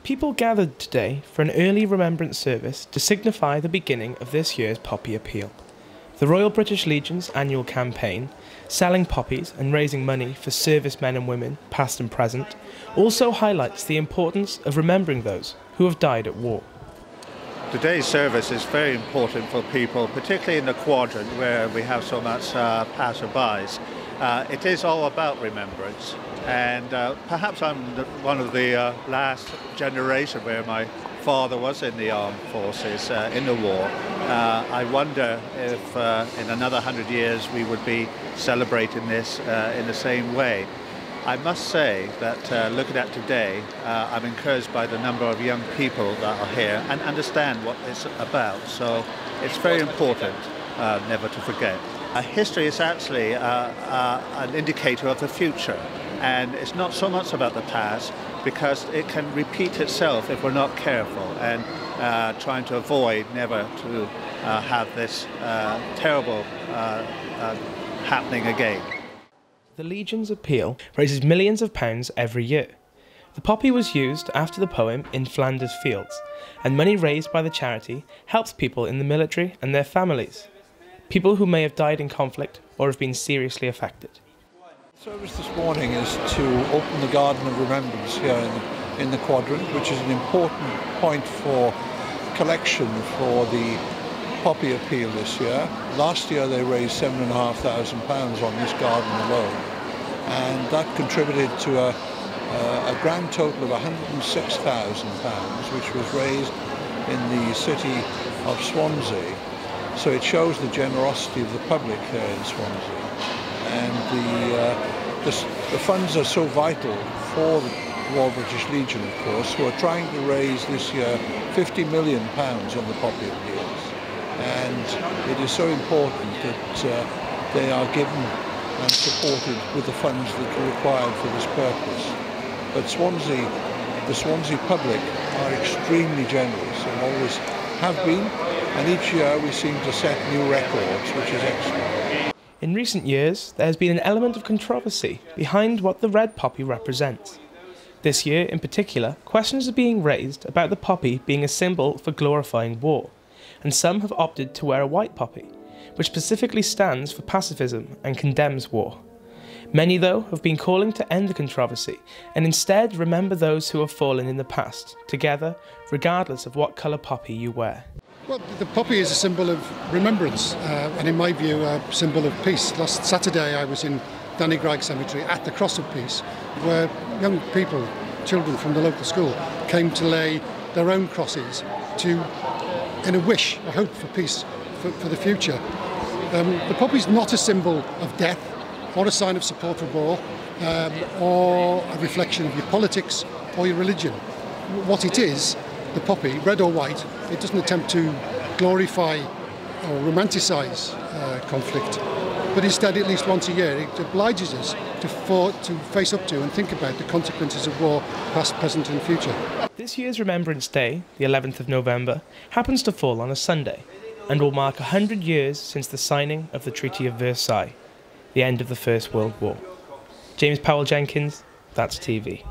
People gathered today for an early remembrance service to signify the beginning of this year's Poppy Appeal. The Royal British Legion's annual campaign, selling poppies and raising money for servicemen and women, past and present, also highlights the importance of remembering those who have died at war. Today's service is very important for people, particularly in the Quadrant where we have so much passerbys. It is all about remembrance, and perhaps I'm one of the last generation where my father was in the armed forces in the war. I wonder if in another 100 years we would be celebrating this in the same way. I must say that looking at today, I'm encouraged by the number of young people that are here and understand what it's about. So it's very important never to forget. History is actually an indicator of the future, and it's not so much about the past because it can repeat itself if we're not careful and trying to avoid never to have this terrible happening again. The Legion's appeal raises millions of pounds every year. The poppy was used after the poem In Flanders Fields, and money raised by the charity helps people in the military and their families, people who may have died in conflict or have been seriously affected. The service this morning is to open the Garden of Remembrance here in the Quadrant, which is an important point for collection for the Poppy Appeal this year. Last year they raised £7,500 on this garden alone, and that contributed to a grand total of £106,000, which was raised in the city of Swansea. So it shows the generosity of the public here in Swansea, and the funds are so vital for the Royal British Legion, of course, who are trying to raise this year £50 million on the Poppy Appeals. And it is so important that they are given and supported with the funds that are required for this purpose. But the Swansea public are extremely generous and always have been, and each year we seem to set new records, which is excellent. In recent years, there has been an element of controversy behind what the red poppy represents. This year in particular, questions are being raised about the poppy being a symbol for glorifying war, and some have opted to wear a white poppy, which specifically stands for pacifism and condemns war. Many, though, have been calling to end the controversy and instead remember those who have fallen in the past, together, regardless of what colour poppy you wear. Well, the poppy is a symbol of remembrance, and in my view, a symbol of peace. Last Saturday I was in Dannegraig Cemetery at the Cross of Peace, where young people, children from the local school, came to lay their own crosses in a wish, a hope for peace for the future. The poppy is not a symbol of death or a sign of support for war or a reflection of your politics or your religion. What it is, the poppy, red or white, it doesn't attempt to glorify or romanticise conflict, but instead at least once a year it obliges us to face up to and think about the consequences of war, past, present and future. This year's Remembrance Day, the 11th of November, happens to fall on a Sunday and will mark 100 years since the signing of the Treaty of Versailles, the end of the First World War. James Powell Jenkins, That's TV.